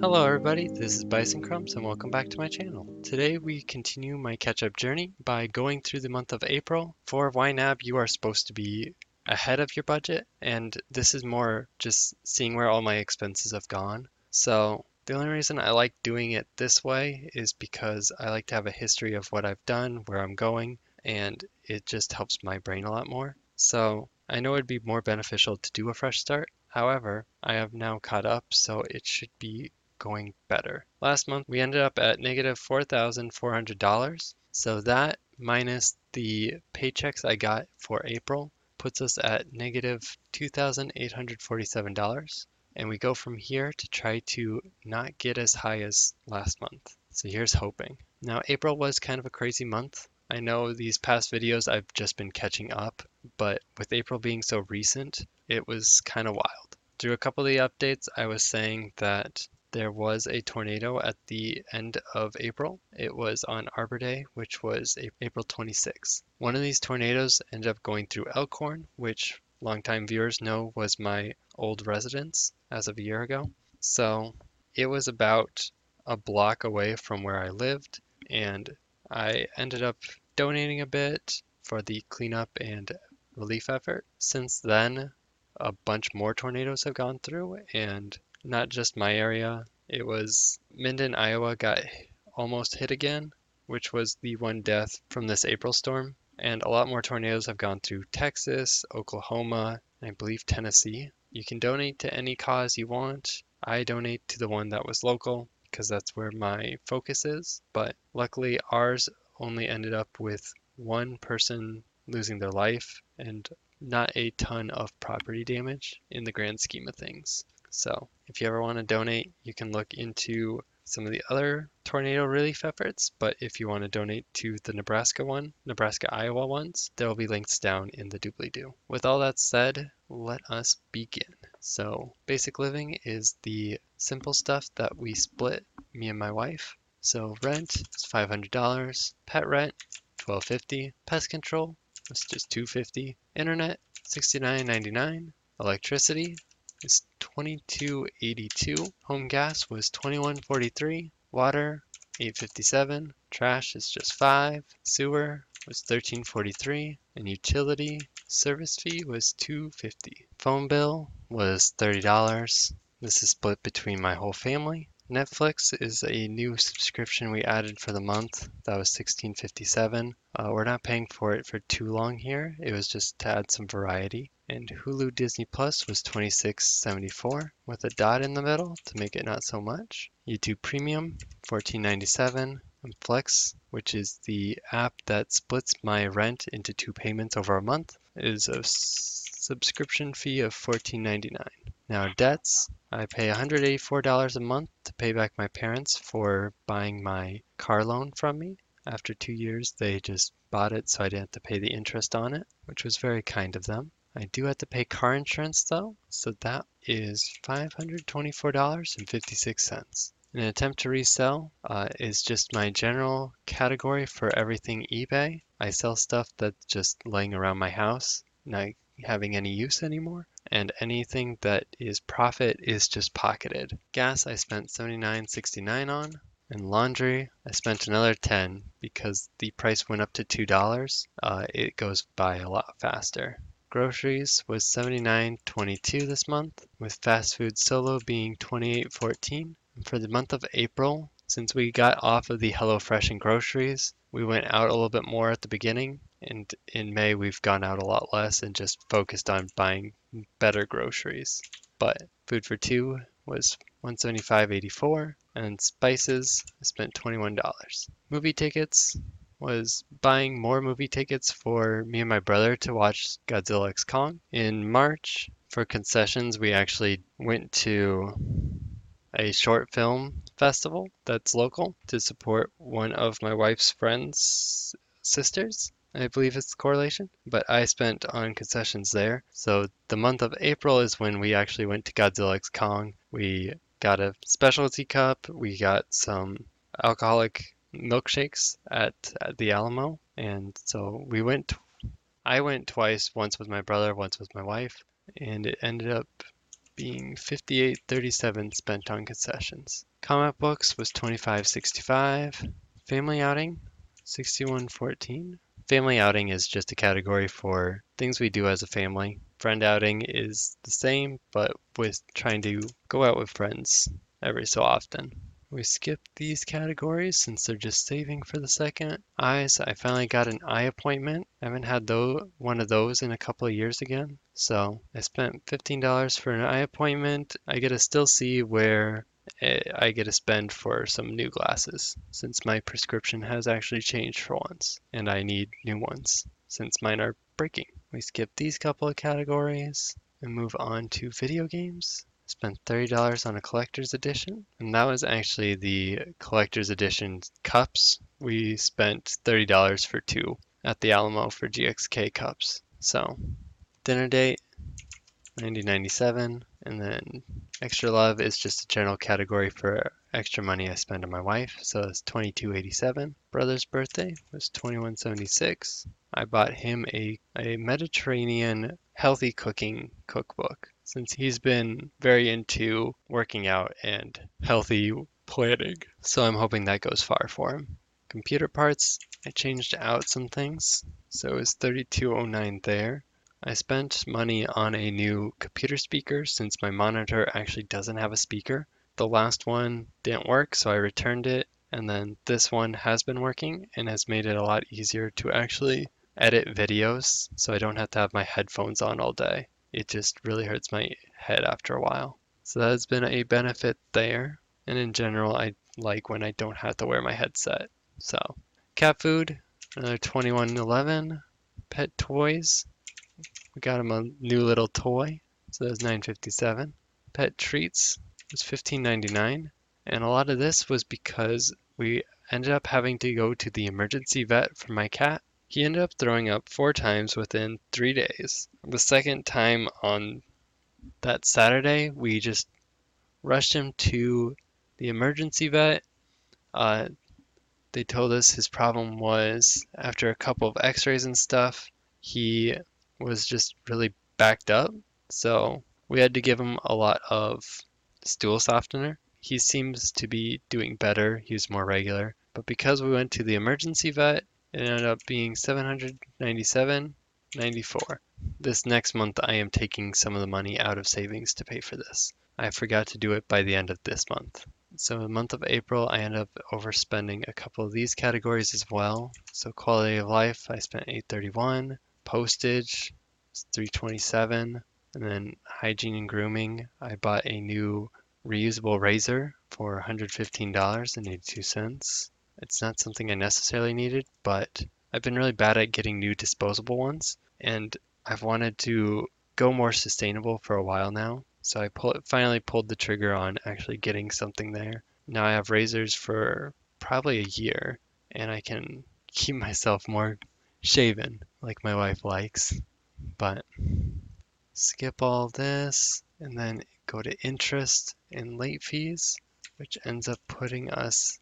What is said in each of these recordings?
Hello everybody, this is Bison Crumbs and welcome back to my channel. Today we continue my catch-up journey by going through the month of April. For YNAB, you are supposed to be ahead of your budget, and this is more just seeing where all my expenses have gone. So the only reason I like doing it this way is because I like to have a history of what I've done, where I'm going, and it just helps my brain a lot more. So I know it'd be more beneficial to do a fresh start. However, I have now caught up, so it should be going better. Last month, we ended up at negative $4,400. So that minus the paychecks I got for April puts us at negative $2,847. And we go from here to try to not get as high as last month. So here's hoping. Now, April was kind of a crazy month. I know these past videos I've just been catching up, but with April being so recent, it was kind of wild. Through a couple of the updates, I was saying that there was a tornado at the end of April. It was on Arbor Day, which was April 26th. One of these tornadoes ended up going through Elkhorn, which longtime viewers know was my old residence as of a year ago. So it was about a block away from where I lived, and I ended up donating a bit for the cleanup and relief effort. Since then, a bunch more tornadoes have gone through, and not just my area. It was Minden, Iowa got almost hit again, which was the one death from this April storm. And a lot more tornadoes have gone through Texas, Oklahoma, and I believe Tennessee. You can donate to any cause you want. I donate to the one that was local because that's where my focus is. But luckily, ours only ended up with one person losing their life and not a ton of property damage in the grand scheme of things. So if you ever want to donate, you can look into some of the other tornado relief efforts, but if you want to donate to the Nebraska, Iowa ones, there will be links down in the doobly-doo. With all that said, let us begin. So basic living is the simple stuff that we split, me and my wife. So rent is $500, pet rent $12.50, pest control was just $2.50, internet $69.99, electricity is $22.82, home gas was $21.43, water $8.57, trash is just $5, sewer was $13.43, and utility service fee was $2.50. Phone bill was $30. This is split between my whole family. Netflix is a new subscription we added for the month. That was $16.57. We're not paying for it for too long here. It was just to add some variety. And Hulu Disney Plus was $26.74 with a dot in the middle to make it not so much. YouTube Premium $14.97. And Flex, which is the app that splits my rent into two payments over a month, is a subscription fee of $14.99. Now debts, I pay $184 a month to pay back my parents for buying my car loan from me. After 2 years, they just bought it so I didn't have to pay the interest on it, which was very kind of them. I do have to pay car insurance though, so that is $524.56. An attempt to resell is just my general category for everything eBay. I sell stuff that's just laying around my house, not having any use anymore, and anything that is profit is just pocketed. Gas I spent $79.69 on, and laundry I spent another $10 because the price went up to $2. It goes by a lot faster. Groceries was $79.22 this month, with fast food solo being $28.14. For the month of April, since we got off of the HelloFresh and groceries, we went out a little bit more at the beginning, and in May we've gone out a lot less and just focused on buying better groceries. But food for two was $175.84, and spices I spent $21. Movie tickets was buying more movie tickets for me and my brother to watch Godzilla x Kong. In March, for concessions, we actually went to a short film festival that's local to support one of my wife's friends' sisters. I believe it's the correlation, but I spent on concessions there. So the month of April is when we actually went to Godzilla x Kong. We got a specialty cup, we got some alcoholic milkshakes at the Alamo, and so I went twice, once with my brother, once with my wife, and it ended up being $58.37 spent on concessions. Comic books was $25.65. Family outing, $61.14. Family outing is just a category for things we do as a family. Friend outing is the same, but with trying to go out with friends every so often. We skipped these categories since they're just saving for the second. Eyes, I finally got an eye appointment. I haven't had one of those in a couple of years again. So I spent $15 for an eye appointment. I get to still see where I get to spend for some new glasses since my prescription has actually changed for once and I need new ones since mine are breaking. We skip these couple of categories and move on to video games. Spent $30 on a collector's edition, and that was actually the collector's edition cups. We spent $30 for two at the Alamo for GXK cups. So, dinner date, $90.97, and then extra love is just a general category for extra money I spend on my wife, so it's $22.87. Brother's birthday was $21.76. I bought him a Mediterranean healthy cooking cookbook since he's been very into working out and healthy planning. So I'm hoping that goes far for him. Computer parts, I changed out some things, so it was $32.09 there. I spent money on a new computer speaker since my monitor actually doesn't have a speaker. The last one didn't work, so I returned it, and then this one has been working and has made it a lot easier to actually edit videos so I don't have to have my headphones on all day. It just really hurts my head after a while. So that has been a benefit there, and in general, I like when I don't have to wear my headset. So, cat food, another $21.11. Pet toys, we got him a new little toy, so that was $9.57. Pet treats was $15.99, and a lot of this was because we ended up having to go to the emergency vet for my cat. He ended up throwing up 4 times within 3 days. The second time on that Saturday, we just rushed him to the emergency vet. They told us his problem was after a couple of x-rays and stuff, he was just really backed up. So we had to give him a lot of stool softener. He seems to be doing better. He was more regular. But because we went to the emergency vet, it ended up being $797.94. This next month, I am taking some of the money out of savings to pay for this. I forgot to do it by the end of this month. So the month of April, I ended up overspending a couple of these categories as well. So quality of life, I spent $831. Postage, $327. And then hygiene and grooming, I bought a new reusable razor for $115.82. It's not something I necessarily needed, but I've been really bad at getting new disposable ones, and I've wanted to go more sustainable for a while now. So I finally pulled the trigger on actually getting something there. Now I have razors for probably a year, and I can keep myself more shaven like my wife likes. But skip all this and then go to interest and late fees, which ends up putting us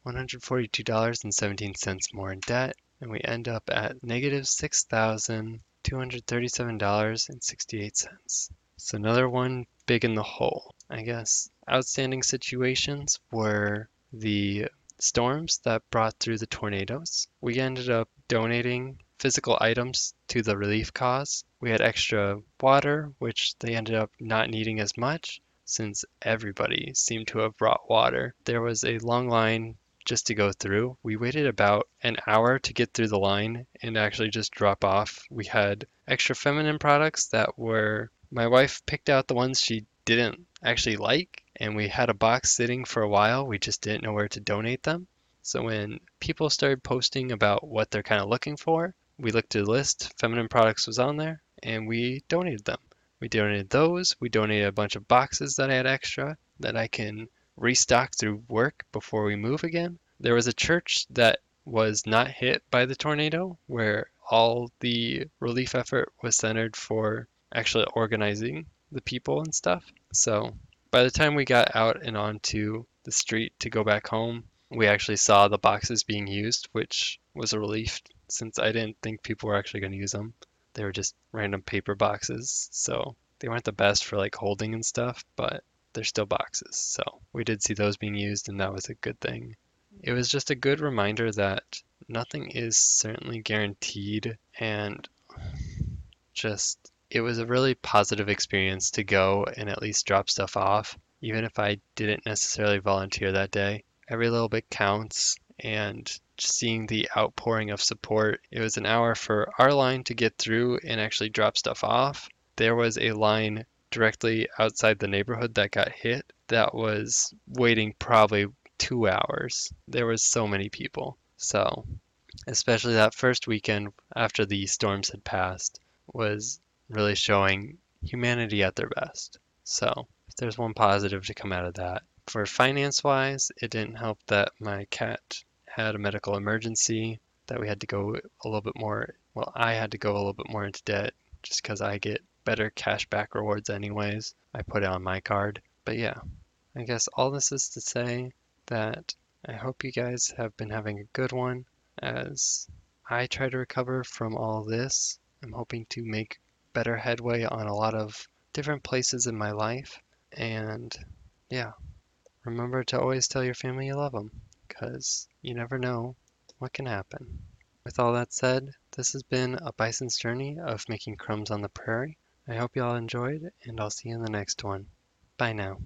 $142.17 more in debt, and we end up at negative $6,237.68. So another one big in the hole. I guess outstanding situations were the storms that brought through the tornadoes. We ended up donating physical items to the relief cause. We had extra water, which they ended up not needing as much since everybody seemed to have brought water. There was a long line just to go through. We waited about an hour to get through the line and actually just drop off. We had extra feminine products that were, my wife picked out the ones she didn't actually like, and we had a box sitting for a while. We just didn't know where to donate them. So when people started posting about what they're kind of looking for, we looked at the list, feminine products was on there, and we donated them. We donated those. We donated a bunch of boxes that I had extra that I can restock through work before we move again. There was a church that was not hit by the tornado where all the relief effort was centered for actually organizing the people and stuff. So by the time we got out and onto the street to go back home, we actually saw the boxes being used, which was a relief since I didn't think people were actually going to use them. They were just random paper boxes, so they weren't the best for like holding and stuff, but they're still boxes. So we did see those being used, and that was a good thing. It was just a good reminder that nothing is certainly guaranteed, and just it was a really positive experience to go and at least drop stuff off, even if I didn't necessarily volunteer that day. Every little bit counts, and just seeing the outpouring of support. It was an hour for our line to get through and actually drop stuff off. There was a line directly outside the neighborhood that got hit that was waiting probably 2 hours. There was so many people. So, especially that first weekend after the storms had passed, was really showing humanity at their best. So, if there's one positive to come out of that. For finance wise, it didn't help that my cat had a medical emergency that we had to go a little bit more, well, I had to go a little bit more into debt just because I get better cash back rewards anyways. I put it on my card. But yeah, I guess all this is to say that I hope you guys have been having a good one as I try to recover from all this. I'm hoping to make better headway on a lot of different places in my life. And yeah, remember to always tell your family you love them, because you never know what can happen. With all that said, this has been a bison's journey of making crumbs on the prairie. I hope you all enjoyed, and I'll see you in the next one. Bye now.